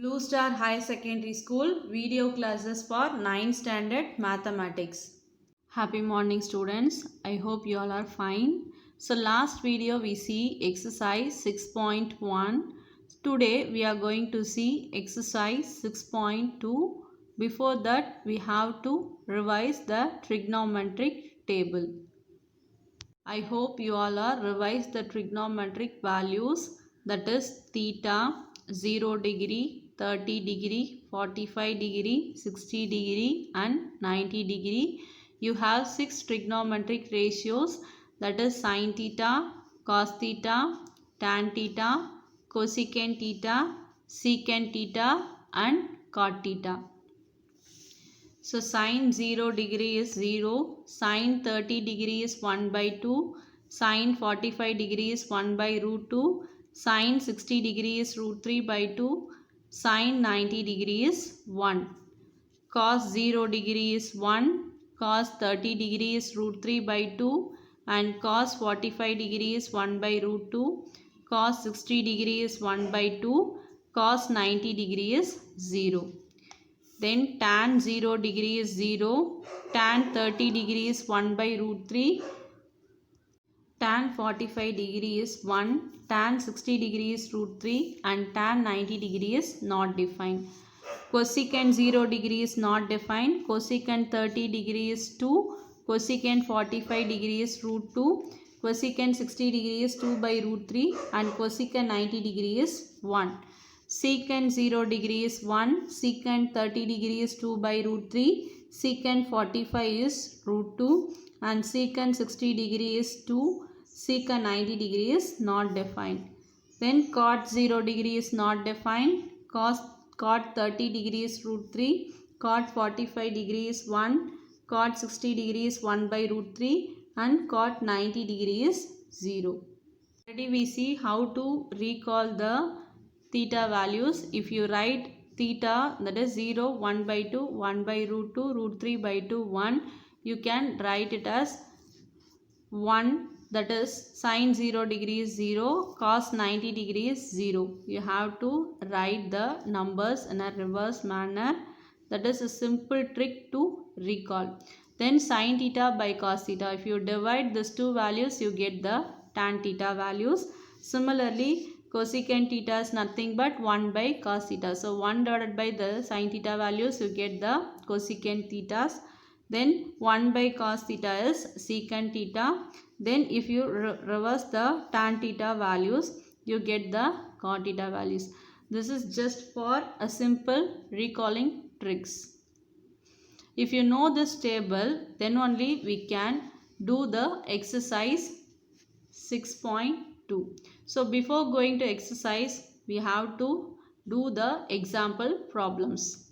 Blue Star High Secondary School video classes for 9th standard mathematics. Happy morning students. I hope you all are fine. So last video we see exercise 6.1. Today we are going to see exercise 6.2. Before that we have to revise the trigonometric table. I hope you all are revised the trigonometric values, that is theta, 0 degree, 30 degree, 45 degree, 60 degree and 90 degree. You have 6 trigonometric ratios, that is sin theta, cos theta, tan theta, cosecant theta, secant theta and cot theta. So sin 0 degree is 0, sin 30 degree is 1 by 2, sin 45 degree is 1 by root 2, sin 60 degree is root 3 by 2, sin 90 degree is 1. Cos 0 degree is 1, cos 30 degree is root 3 by 2 and cos 45 degree is 1 by root 2, cos 60 degree is 1 by 2, cos 90 degree is 0. Then tan 0 degree is 0, tan 30 degree is 1 by root 3, tan 45 degree is 1, tan 60 degree is root 3 and tan 90 degree is not defined. Cosecant 0 degree is not defined, cosecant 30 degree is 2, cosecant 45 degree is root 2, cosecant 60 degree is 2 by root 3 and cosecant 90 degree is 1. Secant 0 degree is 1, secant 30 degree is 2 by root 3, secant 45 is root 2 and secant 60 degree is 2, secant 90 degree is not defined. Then cot 0 degree is not defined, cot 30 degree is root 3, cot 45 degree is 1, cot 60 degree is 1 by root 3 and cot 90 degree is 0. Already we see how to recall the theta values. If you write theta, that is 0, 1 by 2, 1 by root 2, root 3 by 2, 1, you can write it as 1, that is sin 0 degree is 0, cos 90 degree is 0. You have to write the numbers in a reverse manner. That is a simple trick to recall. Then sin theta by cos theta. If you divide these two values, you get the tan theta values. Similarly, cosecant theta is nothing but 1 by cos theta. So 1 divided by the sin theta values, you get the cosecant thetas. Then 1 by cos theta is secant theta. Then if you reverse the tan theta values, you get the cot theta values. This is just for a simple recalling tricks. If you know this table, then only we can do the exercise 6.2. So before going to exercise, we have to do the example problems.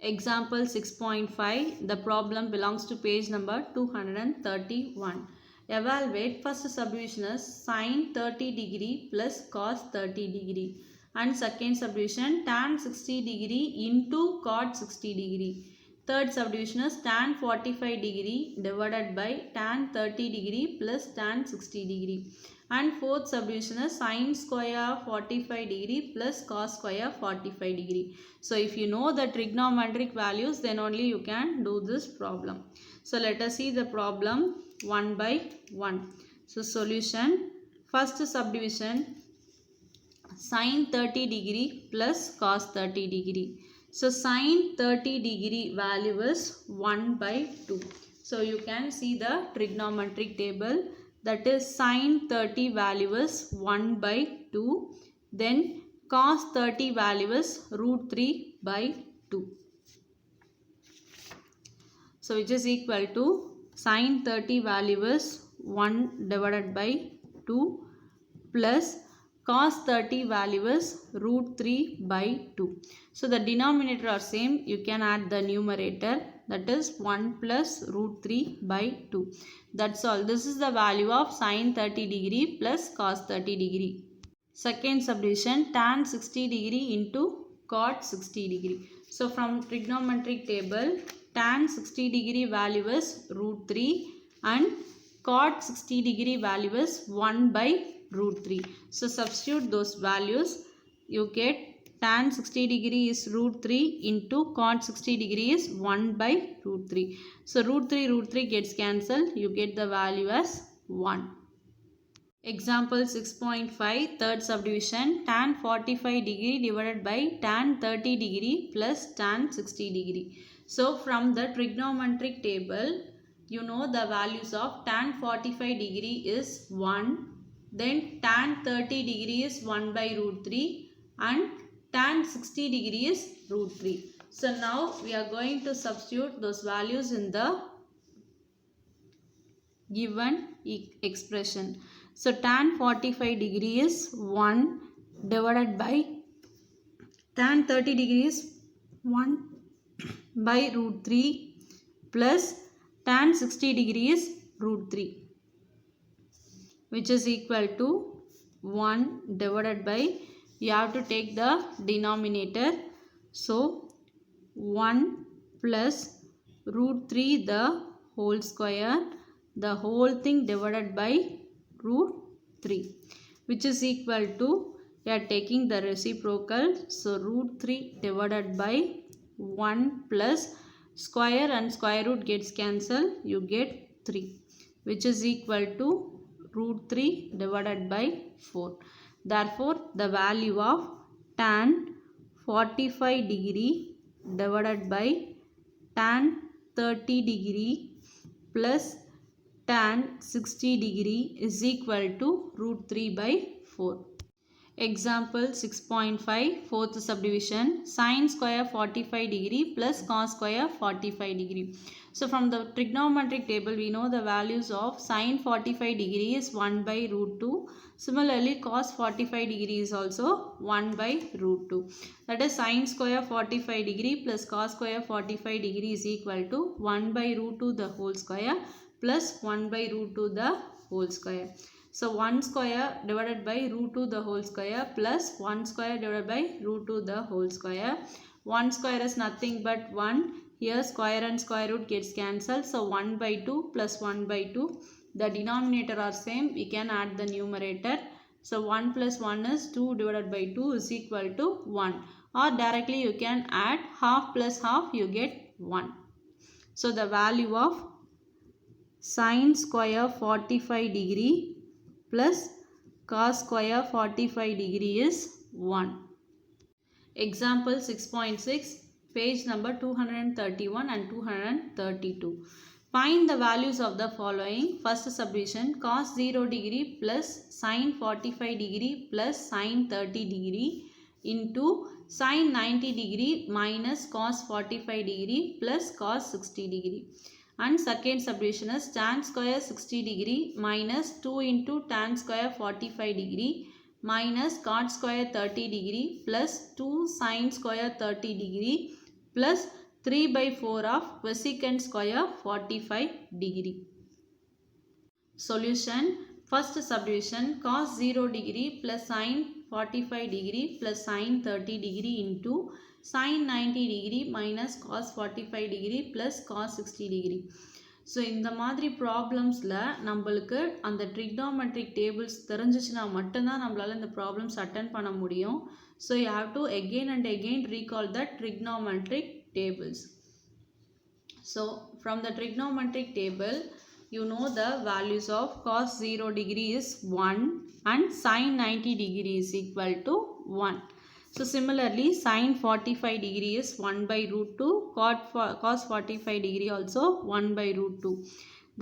Example 6.5, the problem belongs to page number 231. Evaluate first subdivision as sin 30 degree plus cos 30 degree and second subdivision tan 60 degree into cot 60 degree. Third subdivision is tan 45 degree divided by tan 30 degree plus tan 60 degree. And fourth subdivision is sin square 45 degree plus cos square 45 degree. So if you know the trigonometric values, then only you can do this problem. So let us see the problem one by one. So solution, first subdivision, sin 30 degree plus cos 30 degree. So sin 30 degree value is 1 by 2. So you can see the trigonometric table, that is sin 30 value is 1 by 2. Then cos 30 value is root 3 by 2. So which is equal to sin 30 value is 1 divided by 2 plus cos 30 value is root 3 by 2. So the denominator are same, you can add the numerator, that is 1 plus root 3 by 2. That's all. This is the value of sin 30 degree plus cos 30 degree. Second subdivision, tan 60 degree into cot 60 degree. So from trigonometric table, tan 60 degree value is root 3 and cot 60 degree value is 1 by root 3. So substitute those values, you get tan 60 degree is root 3 into cot 60 degree is 1 by root 3. So root 3 gets cancelled. You get the value as 1. Example 6.5, third subdivision, tan 45 degree divided by tan 30 degree plus tan 60 degree. So from the trigonometric table, you know the values of tan 45 degree is 1, then tan 30 degree is 1 by root 3 and tan 60 degree is root 3. So now we are going to substitute those values in the given expression. So tan 45 degree is 1 divided by tan 30 degree is 1 by root 3 plus tan 60 degree is root 3, which is equal to 1 divided by, you have to take the denominator. So 1 plus root 3 the whole square, the whole thing divided by root 3, which is equal to, we are taking the reciprocal. So root 3 divided by 1 plus square and square root gets cancelled. You get 3, which is equal to root 3 divided by 4. Therefore, the value of tan 45 degree divided by tan 30 degree plus tan 60 degree is equal to root 3 by 4. Example 6.5, fourth subdivision, sin square 45 degree plus cos square 45 degree. So from the trigonometric table, we know the values of sin 45 degree is 1 by root 2. Similarly, cos 45 degree is also 1 by root 2. That is sin square 45 degree plus cos square 45 degree is equal to 1 by root 2 the whole square plus 1 by root 2 the whole square. So 1 square divided by root 2 the whole square plus 1 square divided by root 2 the whole square. 1 square is nothing but 1. Here square and square root gets cancelled. So 1 by 2 plus 1 by 2. The denominator are same. We can add the numerator. So 1 plus 1 is 2 divided by 2 is equal to 1. Or directly you can add half plus half, you get 1. So the value of sin square 45 degree plus cos square 45 degree is 1. Example 6.6, page number 231 and 232. Find the values of the following. First subdivision, cos 0 degree plus sin 45 degree plus sin 30 degree into sin 90 degree minus cos 45 degree plus cos 60 degree. And second subdivision is tan square 60 degree minus 2 into tan square 45 degree minus cot square 30 degree plus 2 sin square 30 degree plus 3 by 4 of cosecant square 45 degree. Solution. First subdivision, cos 0 degree plus sin 45 degree plus sin 30 degree into sin 90 degree minus cos 45 degree plus cos 60 degree. So இந்த மாதிரி ப்ராப்ளம்ஸில் நம்மளுக்கு அந்த trigonometric tables தெரிஞ்சிச்சுன்னா மட்டும்தான் நம்மளால் இந்த problems attend பண்ண முடியும். So you have to again and again recall the trigonometric tables. So from the trigonometric table, you know the values of cos 0 degree is 1 and sin 90 degree is equal to 1. So similarly, sin 45 degree is 1 by root 2, cos 45 degree also 1 by root 2.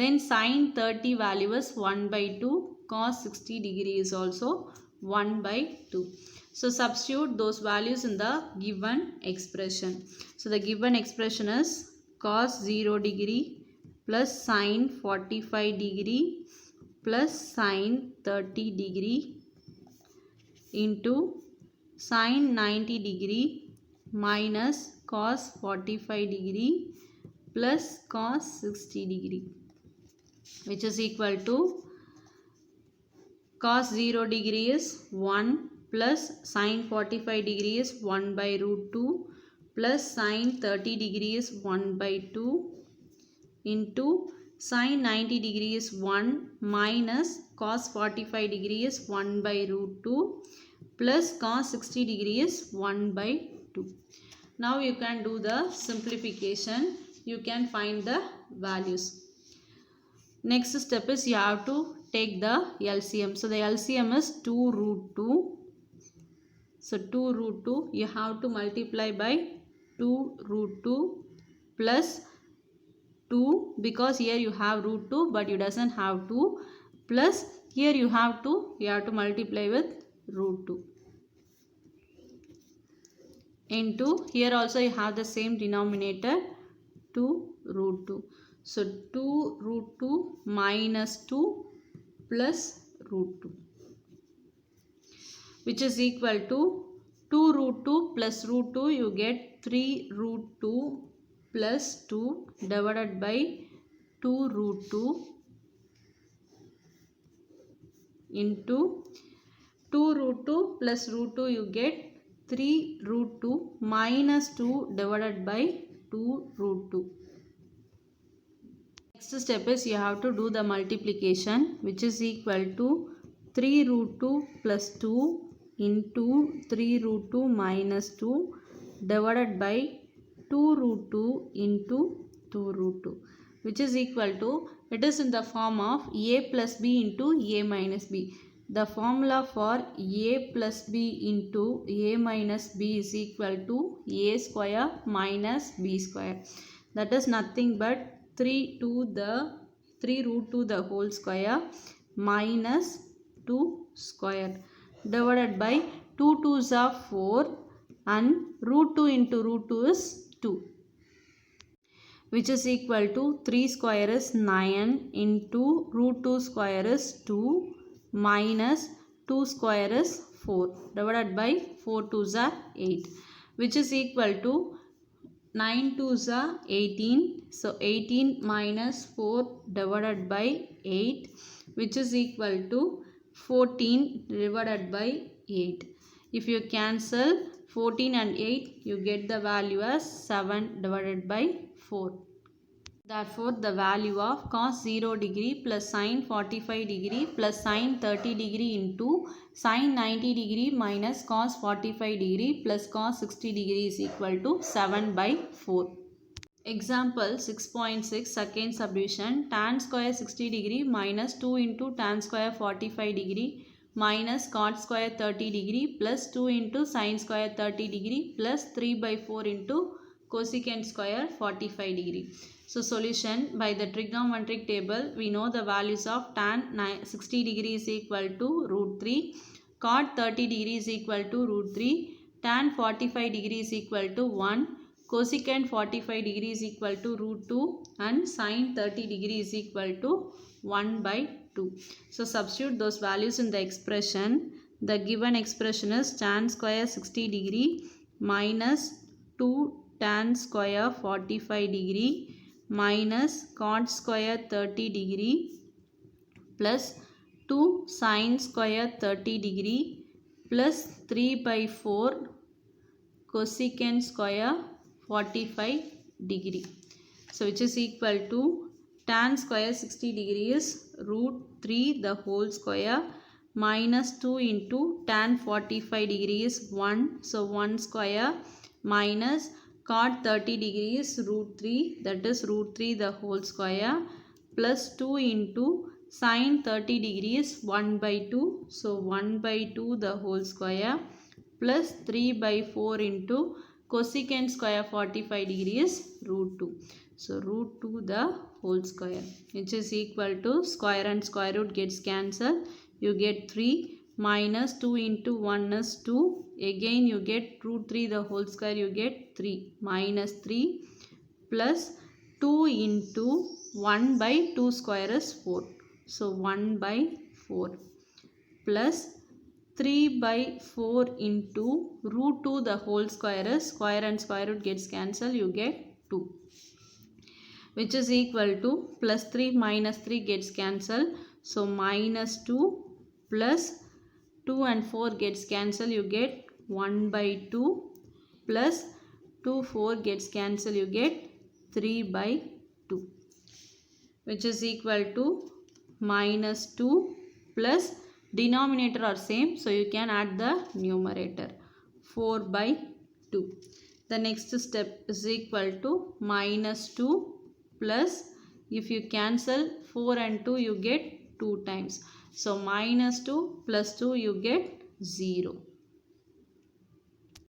Then sin 30 value is 1 by 2, cos 60 degree is also 1 by 2. So substitute those values in the given expression. So the given expression is cos 0 degree plus sin 45 degree plus sin 30 degree into sin 90 degree minus cos 45 degree plus cos 60 degree, which is equal to cos 0 degree is 1 plus sin 45 degree is 1 by root 2 plus sin 30 degree is 1 by 2 into sin 90 degree is 1 minus cos 45 degree is 1 by root 2 plus cos 60 degree is 1 by 2. Now you can do the simplification. You can find the values. Next step is you have to take the LCM. So the LCM is 2 root 2. So 2 root 2 you have to multiply by 2 root 2 plus 2, because here you have root 2 but you doesn't have 2, plus here you have to multiply with root 2 into here also you have the same denominator 2 root 2. So 2 root 2 minus 2 plus root 2, which is equal to 2 root 2 plus root 2, you get 3 root 2 plus 2 divided by 2 root 2 into 2 root 2 plus root 2, you get 3 root 2 minus 2 divided by 2 root 2. Next step is you have to do the multiplication, which is equal to 3 root 2 plus 2 into 3 root 2 minus 2 divided by 2 root 2 into 2 root 2, which is equal to, it is in the form of a plus b into a minus b. The formula for a plus b into a minus b is equal to a square minus b square. That is nothing but 3 root 2 the whole square minus 2 square divided by 2 2s are 4 and root 2 into root 2 is 2, which is equal to 3 square is 9 into root 2 square is 2 minus 2 square is 4 divided by 4 2s are 8, which is equal to 9 2s are 18. So 18 minus 4 divided by 8, which is equal to 14 divided by 8. If you cancel 14 and 8, you get the value as 7 divided by 4. Therefore, the value of cos 0 degree plus sin 45 degree plus sin 30 degree into sin 90 degree minus cos 45 degree plus cos 60 degree is equal to 7 by 4. Example 6.6 second subdivision, tan square 60 degree minus 2 into tan square 45 degree minus cot square 30 degree plus 2 into sin square 30 degree plus 3 by 4 into cosecant square 45 degree. So solution, by the trigonometric table we know the values of tan 60 degree is equal to root 3, cot 30 degree is equal to root 3, tan 45 degree is equal to 1, cosecant 45 degree is equal to root 2 and sin 30 degree is equal to 1 by 2. So substitute those values in the expression. The given expression is tan square 60 degree minus 2 tan square 45 degree minus cot square 30 degree plus 2 sin square 30 degree plus 3 by 4 cosecant square 45 degree. So which is equal to tan square 60 degree is root 3 the whole square minus 2 into tan 45 degree is 1. So 1 square minus cot 30 degree is root 3, that is root 3 the whole square plus 2 into sin 30 degree is 1 by 2. So 1 by 2 the whole square plus 3 by 4 into cosecant square 45 degree is root 2. So root 2 the whole square, which is equal to square and square root gets cancelled. You get 3 minus 2 into 1 is 2. Again you get root 3 the whole square, you get 3 minus 3 plus 2 into 1 by 2 square is 4. So 1 by 4 plus 3 by 4 into root 2 the whole square is square and square root gets cancelled, you get 2, which is equal to plus 3 minus 3 gets cancelled. So minus 2 plus 2 and 4 gets cancelled, you get 1 by 2 plus 2 4 gets cancelled, you get 3 by 2, which is equal to minus 2 plus denominator are same, so you can add the numerator. 4 by 2. The next step is equal to minus 2 plus, if you cancel 4 and 2 you get 2 times. So minus 2 plus 2 you get 0.